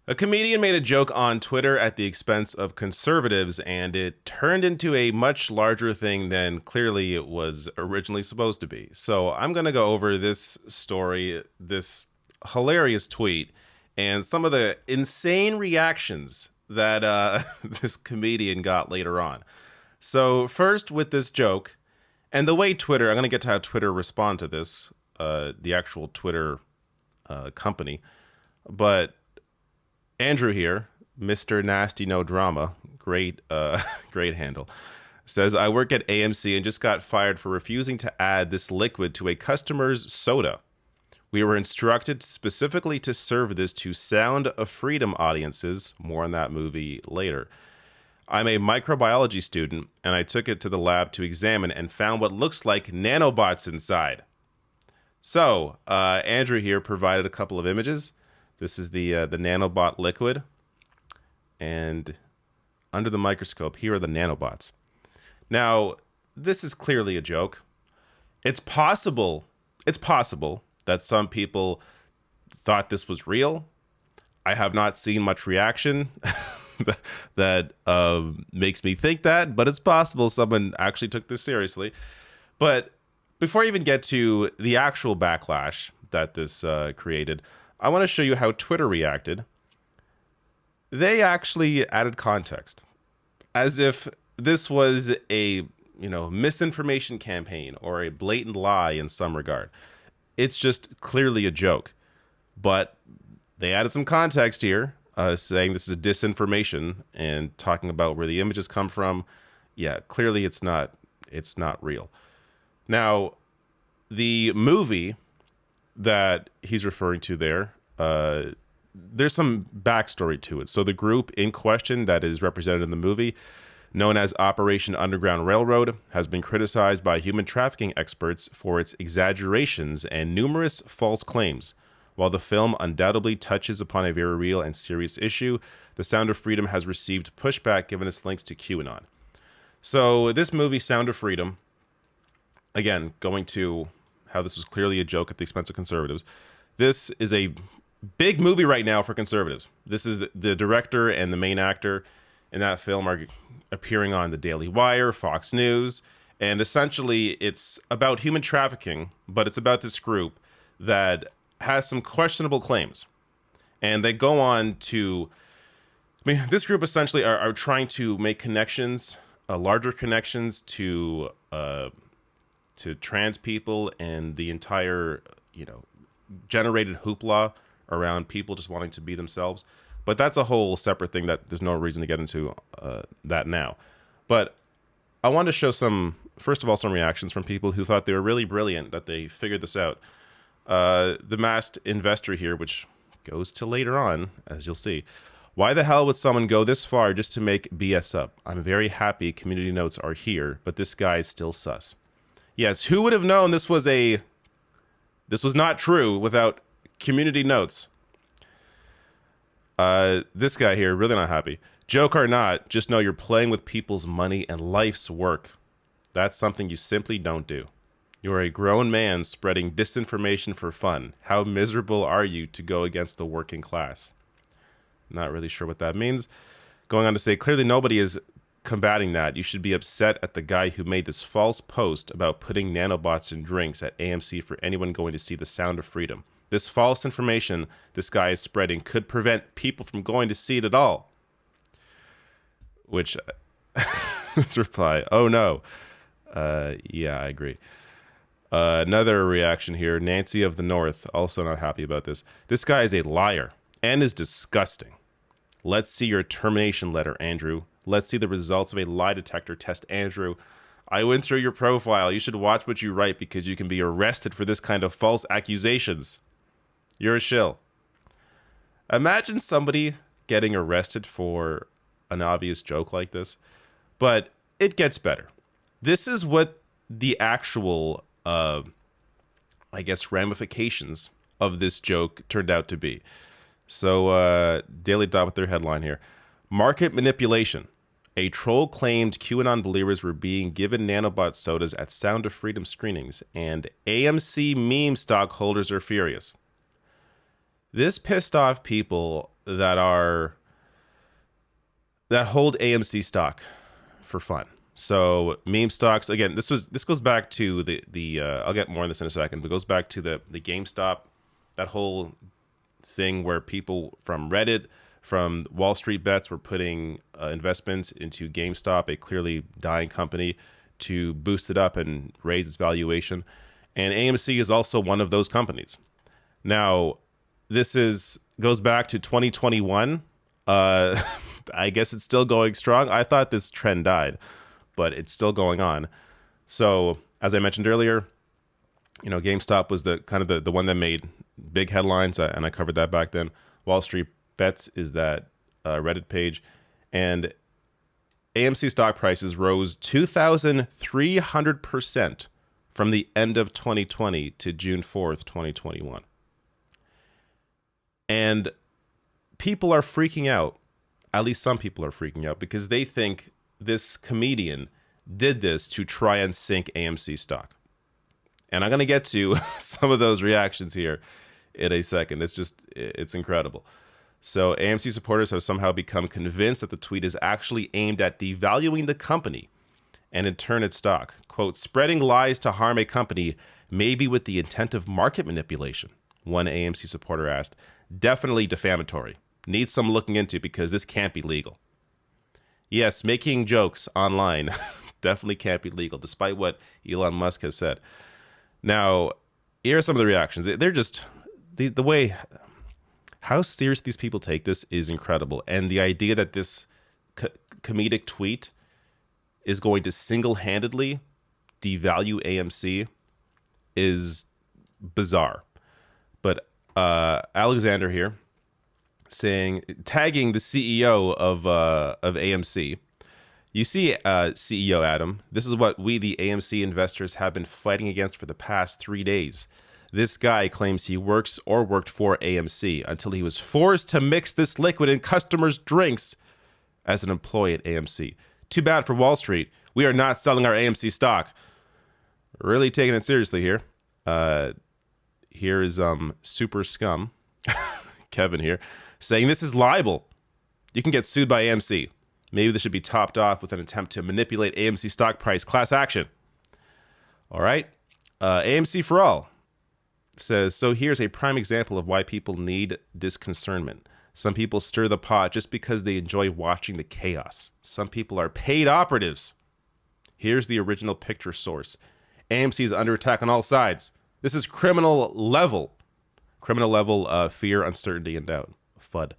A comedian made a joke on Twitter at the expense of conservatives, and it turned into a much larger thing than clearly it was originally supposed to be. So I'm going to go over this story, this hilarious tweet, and some of the insane reactions that this comedian got later on. So first with this joke, and the way Twitter, I'm going to get to how Twitter respond to this, the actual Twitter company, but Andrew here, Mr. Nasty No Drama, great, great handle, says, I work at AMC and just got fired for refusing to add this liquid to a customer's soda. We were instructed specifically to serve this to Sound of Freedom audiences. More on that movie later. I'm a microbiology student, and I took it to the lab to examine and found what looks like nanobots inside. So, Andrew here provided a couple of images. This is the nanobot liquid, and under the microscope, here are the nanobots. Now, this is clearly a joke. It's possible that some people thought this was real. I have not seen much reaction that makes me think that, but it's possible someone actually took this seriously. But before I even get to the actual backlash that this created, I want to show you how Twitter reacted. They actually added context, as if this was a misinformation campaign or a blatant lie in some regard. It's just clearly a joke, but they added some context here, saying this is a disinformation and talking about where the images come from. Yeah, clearly it's not real. Now, the movie that he's referring to there, there's some backstory to it. So the group in question that is represented in the movie, known as Operation Underground Railroad, has been criticized by human trafficking experts for its exaggerations and numerous false claims. While the film undoubtedly touches upon a very real and serious issue, The Sound of Freedom has received pushback given its links to QAnon. So this movie, Sound of Freedom, again, going to how this was clearly a joke at the expense of conservatives. This is a big movie right now for conservatives. This is the director and the main actor in that film are appearing on the Daily Wire, Fox News, and essentially it's about human trafficking, but it's about this group that has some questionable claims. And they go on to, this group essentially are trying to make connections, larger connections to trans people and the entire, generated hoopla around people just wanting to be themselves. But that's a whole separate thing that there's no reason to get into that now. But I wanted to show first of all, some reactions from people who thought they were really brilliant, that they figured this out. The masked investor here, which goes to later on, as you'll see. Why the hell would someone go this far just to make BS up? I'm very happy community notes are here, but this guy is still sus. Yes, who would have known this was not true without community notes? This guy here, really not happy. Joke or not, just know you're playing with people's money and life's work. That's something you simply don't do. You're a grown man spreading disinformation for fun. How miserable are you to go against the working class? Not really sure what that means. Going on to say, clearly nobody is combating that. You should be upset at the guy who made this false post about putting nanobots in drinks at AMC for anyone going to see The Sound of Freedom. This false information this guy is spreading could prevent people from going to see it at all. Which, this reply, oh no. Yeah, I agree. Another reaction here, Nancy of the North, also not happy about this. This guy is a liar and is disgusting. Let's see your termination letter, Andrew. Let's see the results of a lie detector test, Andrew. I went through your profile. You should watch what you write because you can be arrested for this kind of false accusations. You're a shill. Imagine somebody getting arrested for an obvious joke like this. But it gets better. This is what the actual, ramifications of this joke turned out to be. So, Daily Dot with their headline here. Market manipulation. A troll claimed QAnon believers were being given nanobot sodas at Sound of Freedom screenings, and AMC meme stockholders are furious. This pissed off people that are that hold AMC stock for fun. So meme stocks, again, this goes back to the I'll get more on this in a second, but it goes back to the GameStop, that whole thing where people from Reddit, from Wall Street Bets, were putting investments into GameStop, a clearly dying company, to boost it up and raise its valuation. And AMC is also one of those companies. Now, goes back to 2021. I guess it's still going strong. I thought this trend died, but it's still going on. So, as I mentioned earlier, GameStop was the kind of the one that made big headlines, and I covered that back then. Wall Street Bets is that Reddit page, and AMC stock prices rose 2,300% from the end of 2020 to June 4th, 2021. And people are freaking out. At least some people are freaking out because they think this comedian did this to try and sink AMC stock. And I'm going to get to some of those reactions here in a second. It's incredible. So AMC supporters have somehow become convinced that the tweet is actually aimed at devaluing the company and in turn its stock. Quote, spreading lies to harm a company, maybe with the intent of market manipulation, one AMC supporter asked. Definitely defamatory. Needs some looking into because this can't be legal. Yes, making jokes online definitely can't be legal, despite what Elon Musk has said. Now, here are some of the reactions. They're just, the way, how serious these people take this is incredible. And the idea that this comedic tweet is going to single-handedly devalue AMC is bizarre. But Alexander here, tagging the CEO of AMC. You see, CEO Adam, this is what we, the AMC investors, have been fighting against for the past 3 days. This guy claims he works or worked for AMC until he was forced to mix this liquid in customers' drinks as an employee at AMC. Too bad for Wall Street. We are not selling our AMC stock. Really taking it seriously here. Here is Super Scum, Kevin here, saying this is libel. You can get sued by AMC. Maybe this should be topped off with an attempt to manipulate AMC stock price. Class action. All right. AMC for all says, so here's a prime example of why people need disconcernment. Some people stir the pot just because they enjoy watching the chaos. Some people are paid operatives. Here's the original picture source. AMC is under attack on all sides. This is criminal level fear, uncertainty, and doubt. FUD.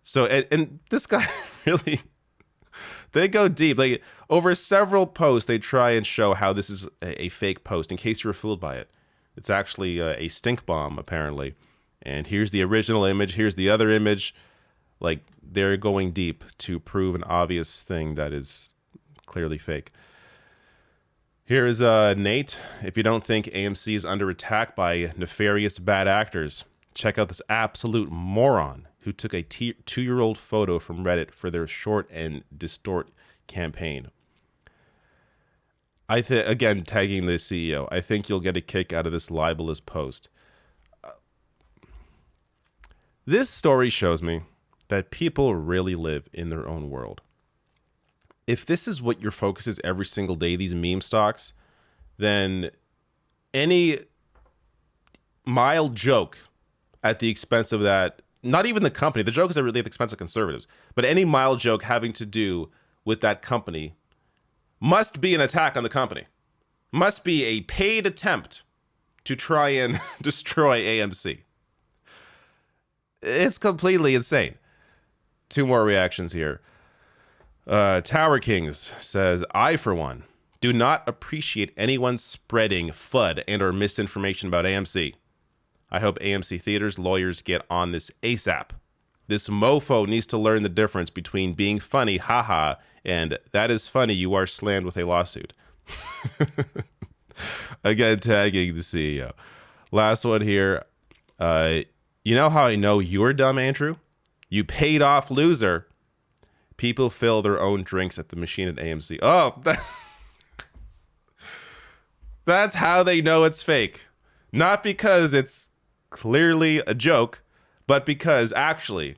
So, and this guy really, they go deep. Like, over several posts, they try and show how this is a fake post, in case you were fooled by it. It's actually a stink bomb, apparently. And here's the original image. Here's the other image. Like, they're going deep to prove an obvious thing that is clearly fake. Here is Nate. If you don't think AMC is under attack by nefarious bad actors, check out this absolute moron who took a 2-year-old photo from Reddit for their short and distort campaign. Again, tagging the CEO, I think you'll get a kick out of this libelous post. This story shows me that people really live in their own world. If this is what your focus is every single day, these meme stocks, then any mild joke at the expense of that, not even the company, the joke is really at the expense of conservatives, but any mild joke having to do with that company must be an attack on the company, must be a paid attempt to try and destroy AMC. It's completely insane. 2 more reactions here. Tower Kings says, I, for one, do not appreciate anyone spreading FUD and or misinformation about AMC. I hope AMC theaters lawyers get on this ASAP. This mofo needs to learn the difference between being funny, haha, and that is funny, you are slammed with a lawsuit. Again, tagging the CEO. Last one here. You know how I know you're dumb, Andrew? You paid off loser. People fill their own drinks at the machine at AMC. Oh, that's how they know it's fake. Not because it's clearly a joke, but because actually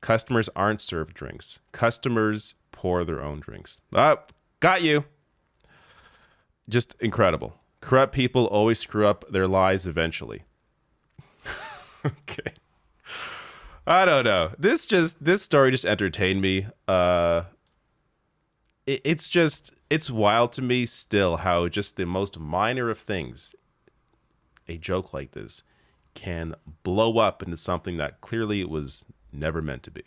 Customers aren't served drinks. Customers pour their own drinks. Ah, got you. Just incredible. Corrupt people always screw up their lies eventually. Okay. I don't know. This story just entertained me. It's wild to me still how just the most minor of things, a joke like this, can blow up into something that clearly it was never meant to be.